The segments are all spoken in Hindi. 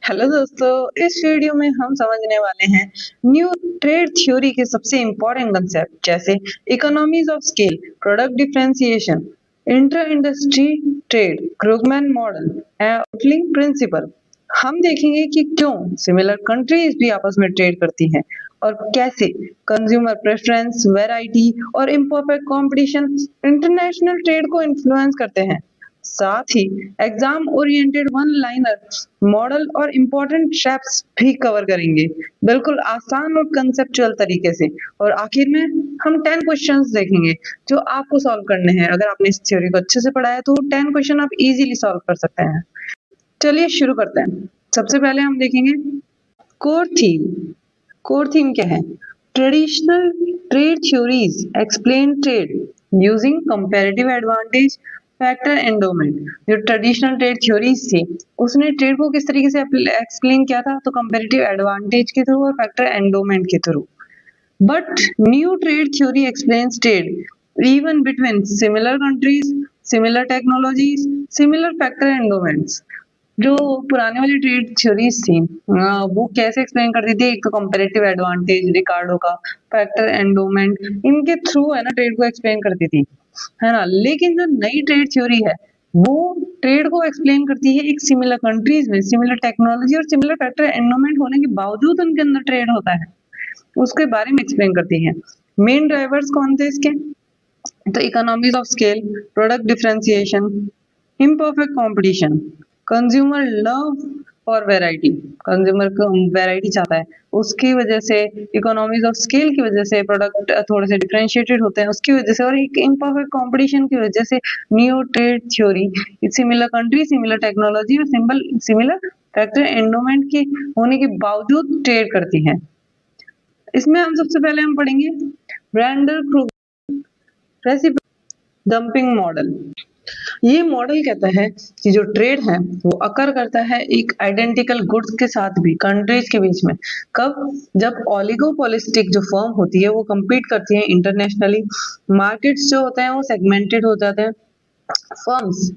हेलो दोस्तों, इस वीडियो में हम समझने वाले हैं न्यू ट्रेड थ्योरी के सबसे इम्पोर्टेंट कंसेप्ट जैसे economies of scale, product differentiation, inter industry trade, Krugman model and Hotelling principle. हम देखेंगे कि क्यों सिमिलर कंट्रीज भी आपस में ट्रेड करती हैं और कैसे कंज्यूमर प्रेफरेंस, वैरायटी और इम्परफेक्ट कंपटीशन इंटरनेशनल ट्रेड को इन्फ्लुएंस करते हैं। साथ ही exam oriented one liner model और इम्पोर्टेंट स्टेप्स भी कवर करेंगे, बिल्कुल आसान और कंसेप्चुअल तरीके से। और आखिर में हम 10 क्वेश्चंस देखेंगे जो आपको सॉल्व करने हैं। अगर आपने इस थ्योरी को अच्छे से पढ़ा है तो 10 क्वेश्चन आप इजीली सॉल्व कर सकते हैं। चलिए शुरू करते हैं। सबसे पहले हम देखेंगे कोर थीम। कोर थीम क्या है? Traditional trade theories explain trade using comparative advantage, factor, endowment. जो ट्रेडिशनल ट्रेड थ्योरीज थी उसने ट्रेड को किस तरीके से एक्सप्लेन किया था? तो कंपैरेटिव एडवांटेज के थ्रू और फैक्टर एंडोमेंट के through. But new trade theory explains trade even between similar countries, similar technologies, similar factor endowments। जो पुराने वाली ट्रेड थ्योरीज थी वो कैसे एक्सप्लेन करती थी? एक तो कंपैरेटिव एडवांटेज रिकार्डो का, फैक्टर एंडोमेंट, इनके थ्रू है ना ट्रेड को एक्सप्लेन करती थी, है ना। लेकिन जो नई ट्रेड थ्योरी है वो ट्रेड को एक्सप्लेन करती है एक सिमिलर कंट्रीज में, सिमिलर टेक्नोलॉजी और सिमिलर फैक्टर एंडोमेंट होने के बावजूद उनके अंदर ट्रेड होता है, उसके बारे में एक्सप्लेन करती है। मेन ड्राइवर्स कौन थे इसके? तो economies of scale, product differentiation, imperfect competition, consumer love और वैरायटी। कंज्यूमर को वैरायटी चाहता है, उसकी वजह से इकोनॉमीज ऑफ स्केल की वजह से प्रोडक्ट थोड़े से डिफरेंशिएटेड होते हैं उसकी वजह से, और एक इम्परफेक्ट कंपटीशन की वजह से new trade theory similar country, similar technology और सिमिलर फैक्टर एंडोमेंट के होने के बावजूद ट्रेड करती है। इसमें हम सबसे पहले हम पढ़ेंगे ब्रैंडर डंपिंग मॉडल। ये मॉडल कहता है कि जो ट्रेड है वो अकर करता है एक आइडेंटिकल गुड्स के साथ भी कंट्रीज के बीच में। कब? जब ओलिगोपोलिस्टिक जो फर्म होती है वो compete करती है इंटरनेशनली, मार्केट्स जो होते हैं वो सेगमेंटेड हो जाते हैं, firms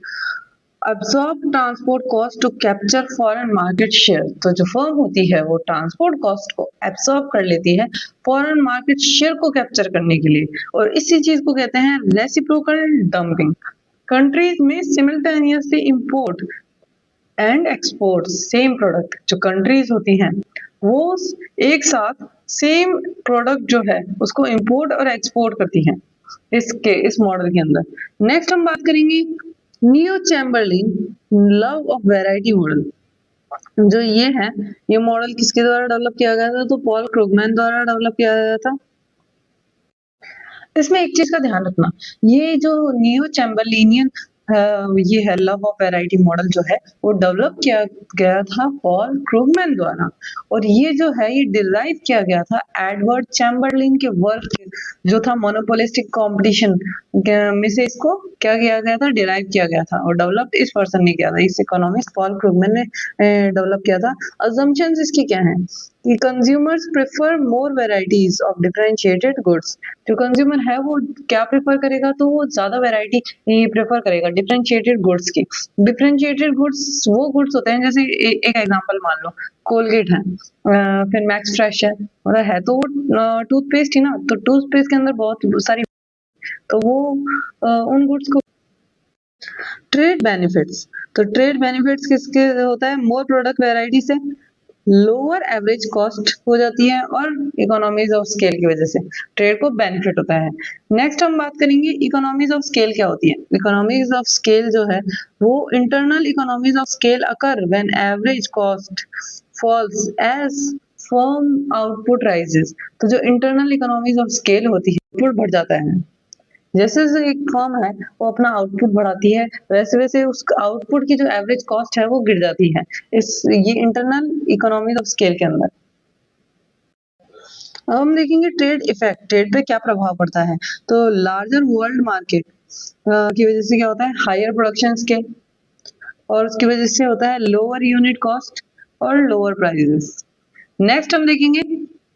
absorb transport cost to capture foreign market share. तो जो फर्म होती है वो ट्रांसपोर्ट कॉस्ट को एब्सॉर्ब कर लेती है फॉरेन मार्केट शेयर को कैप्चर करने के लिए, और इसी चीज को कहते हैं रेसिप्रोकल डंपिंग। कंट्रीज में simultaneously import and export same product. जो कंट्रीज होती हैं वो एक साथ सेम प्रोडक्ट जो है उसको इंपोर्ट और एक्सपोर्ट करती हैं इस मॉडल के अंदर। नेक्स्ट हम बात करेंगे neo Chamberlain love of variety model. जो ये मॉडल किसके द्वारा डेवलप किया गया था? तो पॉल क्रूगमैन द्वारा डेवलप किया गया था। इसमें एक चीज का ध्यान रखना, ये जो नियो चैम्बरलिनियन ये है लव ऑफ वैरायटी मॉडल जो है वो डेवलप किया गया था पॉल क्रूगमैन द्वारा, और ये जो है ये डिराइव किया गया था एडवर्ड चैम्बरलिन के वर्क जो था मोनोपोलिस्टिक कंपटीशन में से इसको क्या किया गया था? डिराइव किया गया था, और डेवलप इस पर्सन ने किया था, इस इकोनॉमिस्ट पॉल क्रूगमैन ने डेवलप किया था। अजम्पशंस इसकी क्या है कि consumers prefer more varieties of differentiated goods. जो कंज्यूमर है वो क्या प्रेफर करेगा? तो वो ज्यादा वैरायटी प्रेफर करेगा डिफरेंशिएटेड गुड्स की। डिफरेंशिएटेड गुड्स वो गुड्स होते हैं जैसे एक एग्जांपल मान लो कोलगेट है, फिर मैक्स फ्रेश है, मतलब है तो वो टूथपेस्ट ही ना, तो टूथपेस्ट के अंदर बहुत सारी, तो वो उन गुड्स को। ट्रेड बेनिफिट्स, तो ट्रेड बेनिफिट्स किसके होता है? मोर प्रोडक्ट वैरायटी से लोअर एवरेज कॉस्ट हो जाती है और इकोनॉमीज ऑफ स्केल की वजह से ट्रेड को बेनिफिट होता है। नेक्स्ट हम बात करेंगे इकोनॉमीज ऑफ स्केल क्या होती है। इकोनॉमीज ऑफ स्केल जो है वो internal economies of scale occur when average cost falls as firm output rises. तो जो इंटरनल इकोनॉमीज ऑफ स्केल होती है आउटपुट बढ़ जाता है, जैसे जैसे एक फर्म है वो अपना आउटपुट बढ़ाती है वैसे वैसे उस आउटपुट की जो एवरेज कॉस्ट है वो गिर जाती है ये इंटरनल इकोनॉमी ऑफ स्केल के अंदर। अब हम देखेंगे ट्रेड इफेक्ट, ट्रेड पे क्या प्रभाव पड़ता है। तो लार्जर वर्ल्ड मार्केट की वजह से क्या होता है? हायर प्रोडक्शन स्केल, और उसकी वजह से होता है लोअर यूनिट कॉस्ट और लोअर प्राइसेस। नेक्स्ट हम देखेंगे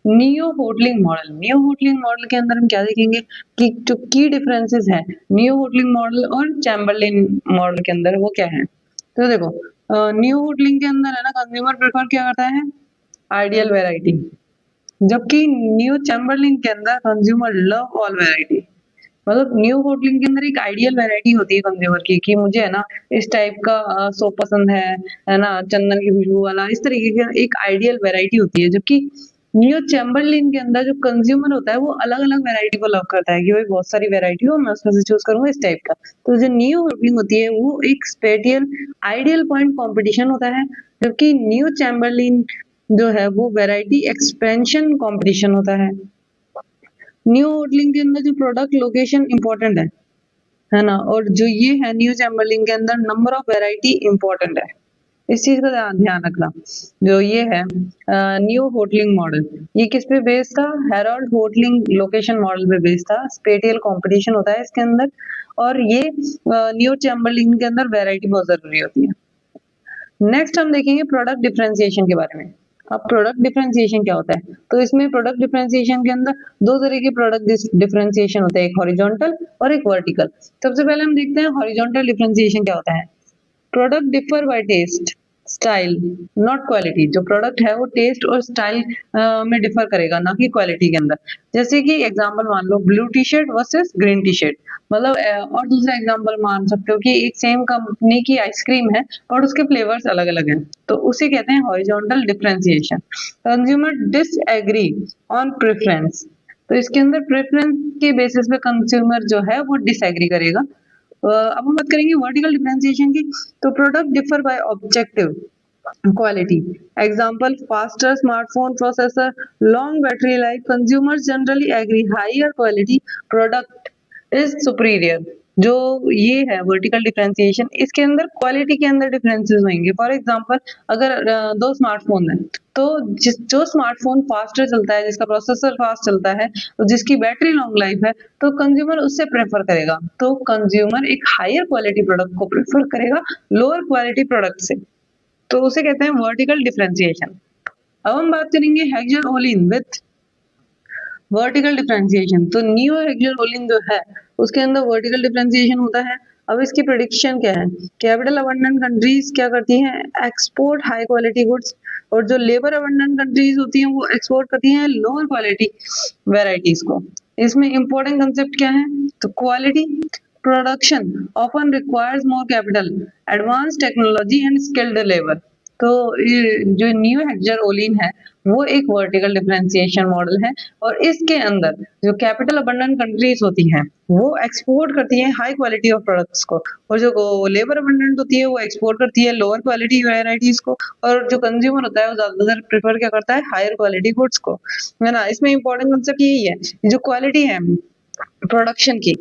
नियो होटलिंग मॉडल। नियो होटलिंग मॉडल के अंदर हम क्या देखेंगे कि जो की डिफरेंसेस है नियो होटलिंग मॉडल और चैम्बरलिन मॉडल के अंदर वो क्या है। तो देखो न्यू होटलिंग के अंदर है ना कंज्यूमर प्रेफर क्या करता है, आइडियल वैरायटी, जबकि न्यू चैम्बरलिन के अंदर कंज्यूमर लव ऑल वैरायटी। मतलब न्यू होटलिंग के अंदर एक आइडियल वैरायटी होती है कंज्यूमर की कि मुझे है ना इस टाइप का सोप पसंद है ना, चंदन की खुशबू वाला, इस तरीके की एक आइडियल वैरायटी होती है। जबकि न्यू चैम्बरलिन के अंदर जो कंज्यूमर होता है वो अलग अलग वैरायटी को लव करता है कि भाई बहुत सारी वैरायटी हो, मैं उसमें से चूज करूंगा इस टाइप का। तो जो न्यू होटलिंग होती है वो एक स्पेटियल आइडियल पॉइंट कॉम्पिटिशन होता है, जबकि न्यू चैम्बरलिन जो है वो वैरायटी एक्सपेंशन कॉम्पिटिशन होता है। न्यू होटलिंग के अंदर जो प्रोडक्ट लोकेशन इंपॉर्टेंट है ना, और जो ये है न्यू चैम्बरलिन के अंदर नंबर ऑफ वैरायटी इंपॉर्टेंट है। इस चीज का ध्यान रखना। जो ये है न्यू होटलिंग मॉडल, ये किस पे बेस्ड था, हेरोल्ड होटलिंग लोकेशन मॉडल पे बेस्ड था। स्पेटियल कंपटीशन होता है इसके अंदर, और ये न्यू चैम्बरलिन के अंदर वैरायटी बहुत जरूरी होती है। नेक्स्ट हम देखेंगे प्रोडक्ट डिफरेंशिएशन के बारे में। अब प्रोडक्ट डिफरेंशिएशन क्या होता है, तो इसमें प्रोडक्ट डिफरेंशिएशन के अंदर दो तरह के प्रोडक्ट डिफरेंशिएशन होते हैं, एक हॉरिजॉन्टल और एक वर्टिकल। सबसे पहले हम देखते हैं हॉरिजॉन्टल डिफरेंशिएशन क्या होता है। Product differ by taste style not quality. जो प्रोडक्ट है वो टेस्ट और स्टाइल में डिफर करेगा, ना कि क्वालिटी के अंदर। जैसे कि एग्जांपल मान लो blue T shirt versus green T shirt, मतलब और दूसरा एग्जांपल मान सकते हो कि एक सेम कंपनी की आइसक्रीम है और उसके फ्लेवर्स अलग अलग हैं, तो उसे कहते हैं horizontal differentiation. Consumer disagree on preference, तो इसके अंदर प्रेफरेंस के बेसिस पे कंज्यूमर जो है वो डिसएग्री करेगा। अब हम बात करेंगे वर्टिकल डिफरेंशिएशन की। तो product differ by objective quality, example faster smartphone processor, long battery life. Consumers generally agree higher quality product is superior. जो ये है वर्टिकल डिफरेंशिएशन, इसके अंदर क्वालिटी के अंदर डिफरेंसेस होंगे। फॉर एग्जांपल अगर दो स्मार्टफोन है, तो जो स्मार्टफोन फास्टर चलता है, जिसका प्रोसेसर फास्ट चलता है, तो जिसकी बैटरी लॉन्ग लाइफ है, तो कंज्यूमर उससे प्रेफर करेगा। तो कंज्यूमर एक हायर क्वालिटी प्रोडक्ट को प्रेफर करेगा लोअर क्वालिटी प्रोडक्ट से, तो उसे कहते हैं वर्टिकल डिफरेंशिएशन। अब हम बात करेंगे हेक्सोलिन विथ वर्टिकल डिफरेंशिएशन। तो न्यू हेक्सोलिन जो है उसके अंदर वर्टिकल डिफरेंशिएशन होता है। अब इसकी प्रेडिक्शन क्या है, कैपिटल अबंडेंट कंट्रीज क्या करती हैं, एक्सपोर्ट हाई क्वालिटी गुड्स, और जो लेबर अबंडेंट कंट्रीज होती हैं वो एक्सपोर्ट करती हैं लोअर क्वालिटी वेराइटीज को। इसमें इंपॉर्टेंट कंसेप्ट क्या है, तो quality production often requires more capital, advance technology and skilled labour. तो ये जो न्यू हेक्सोलिन है वो एक वर्टिकल डिफरेंशिएशन मॉडल है, और इसके अंदर जो कैपिटल अबंडेंट कंट्रीज होती हैं वो एक्सपोर्ट करती हैं हाई क्वालिटी ऑफ प्रोडक्ट्स को, और जो लेबर अबंडेंट होती है वो एक्सपोर्ट करती है लोअर क्वालिटी वेराइटीज को, और जो कंज्यूमर होता है वो ज्यादातर प्रेफर क्या करता है, हायर क्वालिटी गुड्स को, है ना। इसमें इंपॉर्टेंट कंसेप्ट यही है, जो क्वालिटी है प्रोडक्शन की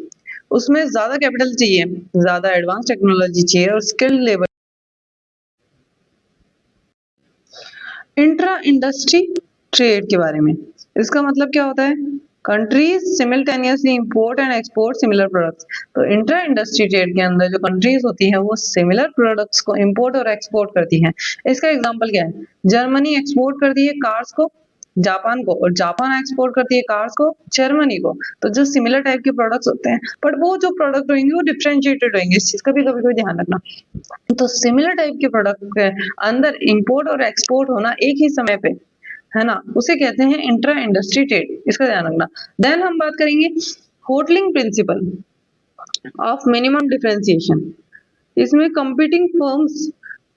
उसमें ज्यादा कैपिटल चाहिए, ज्यादा एडवांस टेक्नोलॉजी चाहिए और skilled labour. Intra industry trade के बारे में, इसका मतलब क्या होता है, countries simultaneously import and export similar products. तो इंट्रा इंडस्ट्री ट्रेड के अंदर जो कंट्रीज होती हैं वो सिमिलर प्रोडक्ट्स को इंपोर्ट और एक्सपोर्ट करती हैं। इसका एग्जांपल क्या है, जर्मनी एक्सपोर्ट करती है कार्स को जापान को, और जापान एक्सपोर्ट करती है कार्स को जर्मनी को। तो जो सिमिलर टाइप के प्रोडक्ट्स होते हैं, बट वो जो प्रोडक्ट होंगे वो डिफरेंशिएटेड होंगे, इस चीज का भी कभी कभी ध्यान रखना। तो सिमिलर टाइप के प्रोडक्ट के अंदर इंपोर्ट और एक्सपोर्ट होना एक ही समय पे, है ना, उसे कहते हैं इंट्रा इंडस्ट्री ट्रेड, इसका ध्यान रखना। देन हम बात करेंगे Hotelling principle of minimum differentiation. इसमें competing firms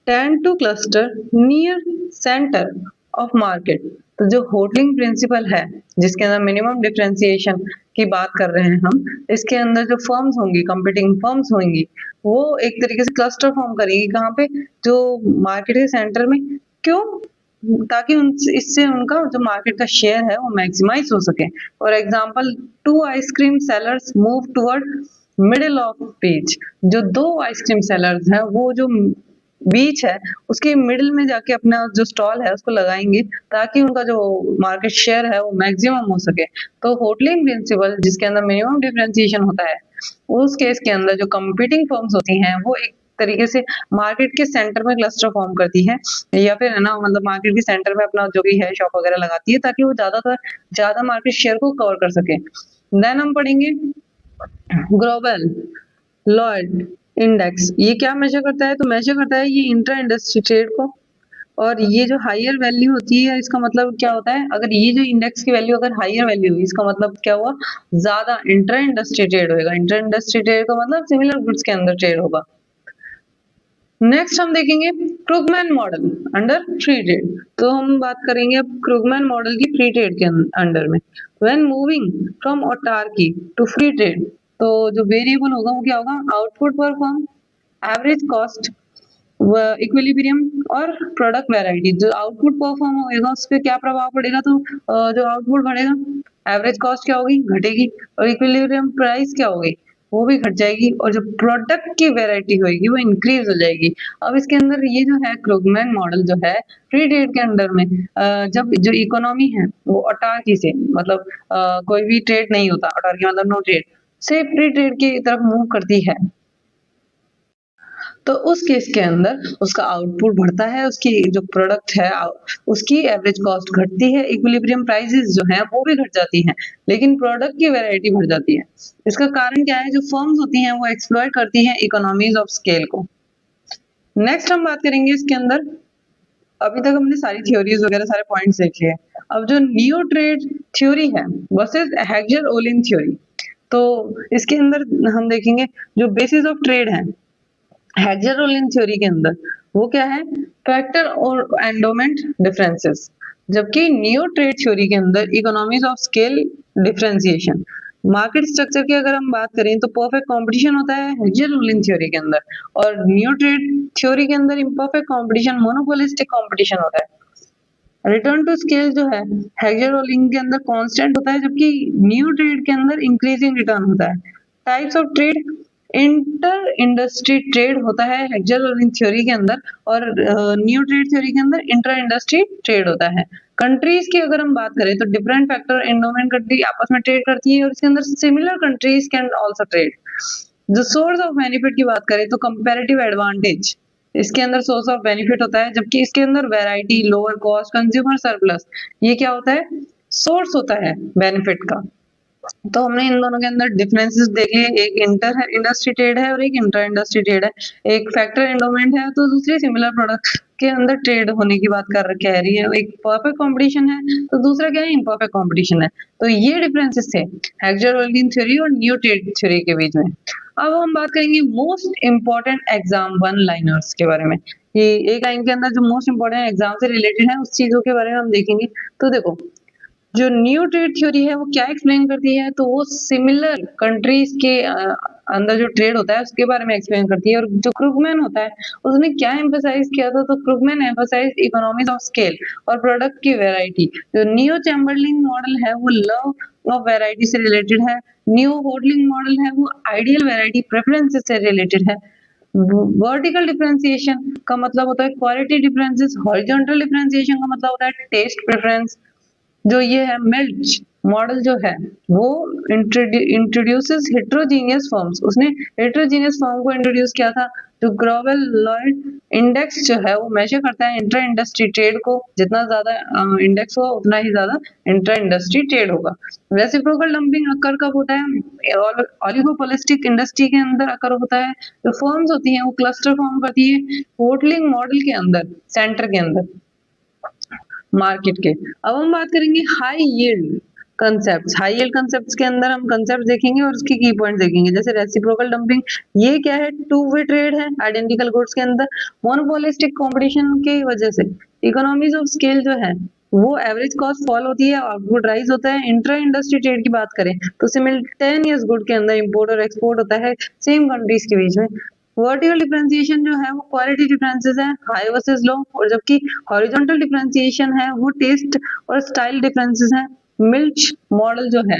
tend to cluster near centre of market. तो जो होटलिंग प्रिंसिपल है जिसके अंदर मिनिमम डिफरेंशिएशन की बात कर रहे हैं हम, इसके अंदर जो फर्म्स होंगी, कंपीटिंग फर्म्स होंगी, वो एक तरीके से क्लस्टर फॉर्म करेगी कहाँ पे, जो मार्केट के सेंटर में। क्यों, ताकि इससे उनका जो मार्केट का शेयर है वो मैक्सिमाइज हो सके। For example two ice cream sellers move toward middle of page. जो दो आइसक्रीम सेलर्स हैं वो जो बीच है उसके मिडिल में जाके अपना जो स्टॉल है उसको लगाएंगे, ताकि उनका जो मार्केट शेयर है वो मैक्सिमम हो सके। तो होटलिंग प्रिंसिपल जिसके अंदर मिनिमम डिफरेंशिएशन होता है, उस केस के अंदर जो कंपीटिंग फर्म्स होती हैं वो एक तरीके से मार्केट के सेंटर में क्लस्टर फॉर्म करती है, या फिर है ना, मतलब मार्केट के सेंटर में अपना जो भी है शॉप वगैरह लगाती है, ताकि वो ज्यादा मार्केट शेयर को कवर कर सके। देन हम पढ़ेंगे ग्लोबल लॉयड इंडेक्स ये क्या मेजर करता है? तो मेजर करता है ये इंट्रा इंडस्ट्री ट्रेड को। और ये जो हायर वैल्यू होती है इसका मतलब क्या होता है? अगर ये जो इंडेक्स की वैल्यू अगर हायर वैल्यू हुई इसका मतलब क्या हुआ? ज्यादा इंट्रा इंडस्ट्री ट्रेड होगा। इंट्रा इंडस्ट्री ट्रेड का मतलब सिमिलर गुड्स के अंदर ट्रेड होगा। नेक्स्ट हम देखेंगे Krugman model under free trade. तो हम बात करेंगे अब क्रुगमैन मॉडल की फ्री ट्रेड के अंडर में। When moving from autarky to free trade, तो जो वेरिएबल होगा वो क्या होगा? Output per firm, average cost, equilibrium और प्रोडक्ट वैरायटी। जो आउटपुट परफॉर्म होगा उस पर क्या प्रभाव पड़ेगा? तो जो आउटपुट बढ़ेगा, एवरेज कॉस्ट क्या होगी? घटेगी। और इक्विलिब्रियम प्राइस क्या होगी? वो भी घट जाएगी। और जो प्रोडक्ट की वैरायटी होगी वो इंक्रीज हो जाएगी। अब इसके अंदर ये जो है क्रुगमैन मॉडल जो है फ्री ट्रेड के अंडर में, जब जो इकोनॉमी है वो अटार्की से मतलब कोई भी ट्रेड नहीं होता, अटार्की मतलब नो ट्रेड से फ्री ट्रेड की तरफ मूव करती है, तो उस केस के अंदर उसका आउटपुट बढ़ता है, उसकी जो प्रोडक्ट है उसकी एवरेज कॉस्ट घटती है, इक्विलिब्रियम प्राइसेस जो है वो भी घट जाती हैं, लेकिन प्रोडक्ट की वैरायटी बढ़ जाती है। इसका कारण क्या है? जो फर्म्स होती हैं वो एक्सप्लॉइट करती हैं इकोनॉमीज ऑफ स्केल को। नेक्स्ट हम बात करेंगे इसके अंदर, अभी तक हमने सारी थ्योरीज वगैरह सारे पॉइंट्स देखे हैं। अब जो न्यू ट्रेड थ्योरी है वर्सेस हेगजर ओलिन थ्योरी, तो इसके अंदर हम देखेंगे जो बेसिस ऑफ ट्रेड है हेगजर ओलिन थ्योरी के अंदर वो क्या है? फैक्टर और एंडोमेंट डिफरेंसेस। जबकि न्यू ट्रेड थ्योरी के अंदर economies of scale differentiation. Market structure की अगर हम बात करें तो परफेक्ट कंपटीशन होता है हेगजर ओलिन थ्योरी के अंदर, और न्यू ट्रेड थ्योरी के अंदर इम्परफेक्ट कंपटीशन, मोनोपोलिस्टिक कंपटीशन होता है। रिटर्न टू स्केल जो है हेगजर ओलिन के अंदर कांस्टेंट होता है, जबकि न्यू ट्रेड के अंदर इंक्रीजिंग रिटर्न होता है। Types of trade, inter industry trade होता है हेगजर ओलिन थ्योरी के अंदर, और न्यू ट्रेड थ्योरी के अंदर इंटर इंडस्ट्री ट्रेड होता है। कंट्रीज की अगर हम बात करें तो डिफरेंट फैक्टर एंडोमेंट कंट्री आपस में ट्रेड करती है, और इसके अंदर similar countries can also trade. जो सोर्स ऑफ बेनिफिट की बात करें तो कंपैरेटिव एडवांटेज इसके अंदर सोर्स ऑफ बेनिफिट होता है, जबकि इसके अंदर variety, lower cost, consumer surplus ये क्या होता है? सोर्स होता है बेनिफिट का। तो हमने इन दोनों के अंदर डिफरेंसेस देख लिए, एक इंटर इंडस्ट्री ट्रेड है और एक इंटर इंडस्ट्री ट्रेड है। एक फैक्टर एंडोमेंट है तो दूसरी सिमिलर प्रोडक्ट के अंदर ट्रेड होने की बात कह रही है। एक परफेक्ट कंपटीशन है तो दूसरा क्या है? इम्परफेक्ट कंपटीशन है। तो ये डिफरेंसेस थे हेगजर ओलिन थ्योरी और न्यू ट्रेड थ्योरी के बीच में। अब हम बात करेंगे most important exam one liners के बारे में। ये एक लाइन के अंदर जो मोस्ट इंपॉर्टेंट एग्जाम से रिलेटेड है उस चीजों के बारे में हम देखेंगे। तो देखो, जो न्यू ट्रेड थ्योरी है वो क्या एक्सप्लेन करती है? तो वो सिमिलर कंट्रीज के अंदर जो ट्रेड होता है उसके बारे में एक्सप्लेन करती है। और जो क्रुगमैन होता है उसने क्या एम्फसाइज किया था? तो Krugman emphasise economies of scale और प्रोडक्ट की वैरायटी। जो न्यू चैम्बरलिन मॉडल है वो लव ऑफ वैरायटी से रिलेटेड है। न्यू होडलिंग मॉडल है वो आइडियल वैरायटी प्रेफरेंसेस से रिलेटेड है। वर्टिकल डिफरेंशिएशन का मतलब होता है क्वालिटी डिफरेंसेस, हॉरिजॉन्टल डिफरेंशिएशन का मतलब होता है टेस्ट प्रेफरेंस। जो ये है मिल्च मॉडल जो है वो इंट्रोड्यूसेस हेट्रोजीनियस फॉर्म्स, उसने हेट्रोजीनियस फॉर्म को इंट्रोड्यूस किया था। जो ग्लोबल लॉयड इंडेक्स जो है वो मेजर करता है इंटर इंडस्ट्री ट्रेड को, जितना ज्यादा इंडेक्स होगा उतना ही ज्यादा इंटर इंडस्ट्री ट्रेड होगा। रेसिप्रोकल डंपिंग अकर कब होता है? ऑलिगोपोलिस्टिक इंडस्ट्री के अंदर अकर होता है। जो फर्म्स होती हैं वो क्लस्टर फॉर्म करती है होटलिंग मॉडल के अंदर, सेंटर के अंदर मार्केट के। अब हम बात करेंगे high yield concept. High yield concept के अंदर हम कंसेप्ट देखेंगे और उसके की पॉइंट देखेंगे। जैसे रेसिप्रोकल डंपिंग, ये क्या है? टू वे ट्रेड है आइडेंटिकल गुड्स के अंदर। मोनोपोलिस्टिक कंपटीशन की वजह से इकोनॉमीज ऑफ स्केल जो है वो एवरेज कॉस्ट फॉल होती है, आउटपुट राइज होता है। इंट्रा इंडस्ट्री ट्रेड की बात करें तो सिमिल्टेनियस गुड के अंदर इंपोर्ट और एक्सपोर्ट होता है सेम कंट्रीज के बीच में। वर्टिकल डिफरेंशिएशन जो है वो क्वालिटी डिफरेंसेस है, हाई वर्सेस लो। और जबकि हॉरिजॉन्टल डिफरेंशिएशन है वो टेस्ट और स्टाइल डिफरेंसेस है। मिल्च मॉडल जो है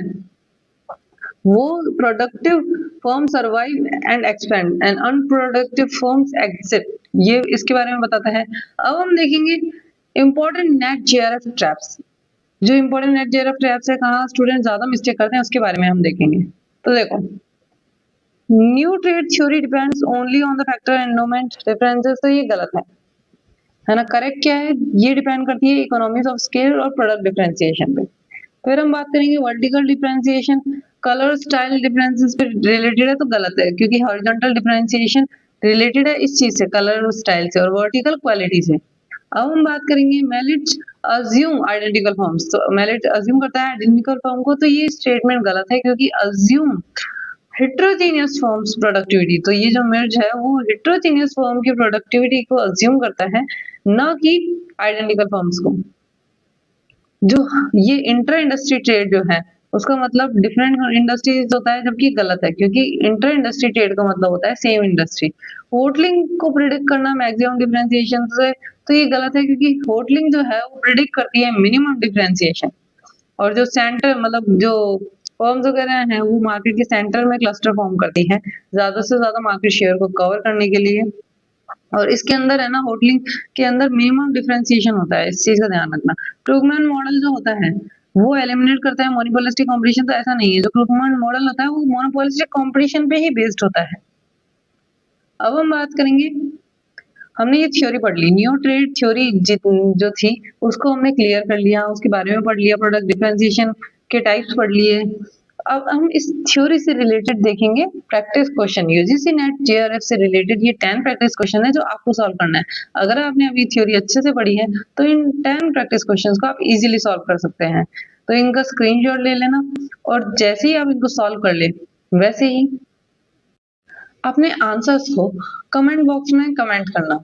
वो productive firm survive and expand and unproductive firms exit, ये इसके बारे में बताता है। अब हम देखेंगे इंपॉर्टेंट नेट जेआरएफ ट्रैप्स। जो इंपॉर्टेंट नेट जेआरएफ ट्रैप्स है, कहाँ स्टूडेंट ज्यादा मिस्टेक करते हैं उसके बारे में हम देखेंगे। तो देखो, new trade theory depends only on the factor endowment differences, तो ये गलत है ना? करेक्ट क्या है? ये डिपेंड करती है इकोनॉमीज ऑफ स्केल और प्रोडक्ट डिफरेंशिएशन पे। फिर हम बात करेंगे vertical differentiation colour style differences पे रिलेटेड है तो गलत है, क्योंकि हॉरिजॉन्टल डिफरेंशिएशन रिलेटेड है इस चीज से, कलर स्टाइल से, और वर्टिकल क्वालिटी से। अब हम बात करेंगे मेलिट अज्यूम आइडेंटिकल फॉर्म्स। तो मेलिट अज्यूम करता है आइडेंटिकल फॉर्म को, तो ये स्टेटमेंट गलत है, क्योंकि अज्यूम हेट्रोजीनियस फॉर्म्स प्रोडक्टिविटी। तो ये जो मेर्ज है वो हेट्रोजीनियस फॉर्म की प्रोडक्टिविटी को अज्यूम करता है, न कि आइडेंटिकल फॉर्म्स को। जो ये इंटर इंडस्ट्री ट्रेड जो है उसका मतलब डिफरेंट इंडस्ट्रीज होता है, जबकि गलत है, क्योंकि इंटर इंडस्ट्री ट्रेड का मतलब होता है सेम इंडस्ट्री। होटलिंग को प्रिडिक्ट करना मैक्सिमम डिफरेंशिएशन से, तो ये गलत है, क्योंकि होटलिंग जो है वो प्रिडिक्ट करती है मिनिमम डिफरेंशिएशन। और जो सेंटर मतलब जो फर्म्स वगैरह हैं वो मार्केट के सेंटर में क्लस्टर फॉर्म करती है ज्यादा से ज्यादा मार्केट शेयर को कवर करने के लिए। और इसके अंदर है ना, होटलिंग के अंदर मिनिमम डिफरेंशिएशन होता है, इस चीज का ध्यान रखना। क्रूगमैन मॉडल जो होता है वो एलिमिनेट करता है मोनोपोलिस्टिक कंपटीशन, तो ऐसा नहीं है। जो क्रूगमैन मॉडल होता है वो मोनोपोलिस्टिक कंपटीशन पे ही बेस्ड होता है। अब हम बात करेंगे, हमने ये थ्योरी पढ़ ली, न्यू ट्रेड थ्योरी जो थी उसको हमने क्लियर कर लिया, उसके बारे में पढ़ लिया, प्रोडक्ट डिफरेंशिएशन के टाइप्स पढ़ लिए। अब हम इस थ्योरी से रिलेटेड देखेंगे practice question. UGC net JRF से रिलेटेड ये 10 प्रैक्टिस क्वेश्चन है जो आपको सॉल्व करना है। अगर आपने अभी थ्योरी अच्छे से पढ़ी है तो इन 10 प्रैक्टिस क्वेश्चंस को आप इजीली सॉल्व कर सकते हैं। तो इनका स्क्रीनशॉट ले लेना, और जैसे ही आप इनको सॉल्व कर ले वैसे ही अपने आंसर्स को कमेंट बॉक्स में कमेंट करना।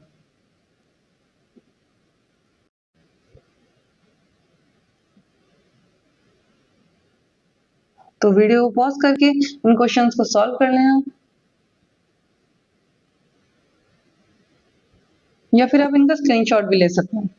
तो वीडियो को पॉज करके इन क्वेश्चंस को सॉल्व कर लेना, या फिर आप इनका स्क्रीनशॉट भी ले सकते हैं।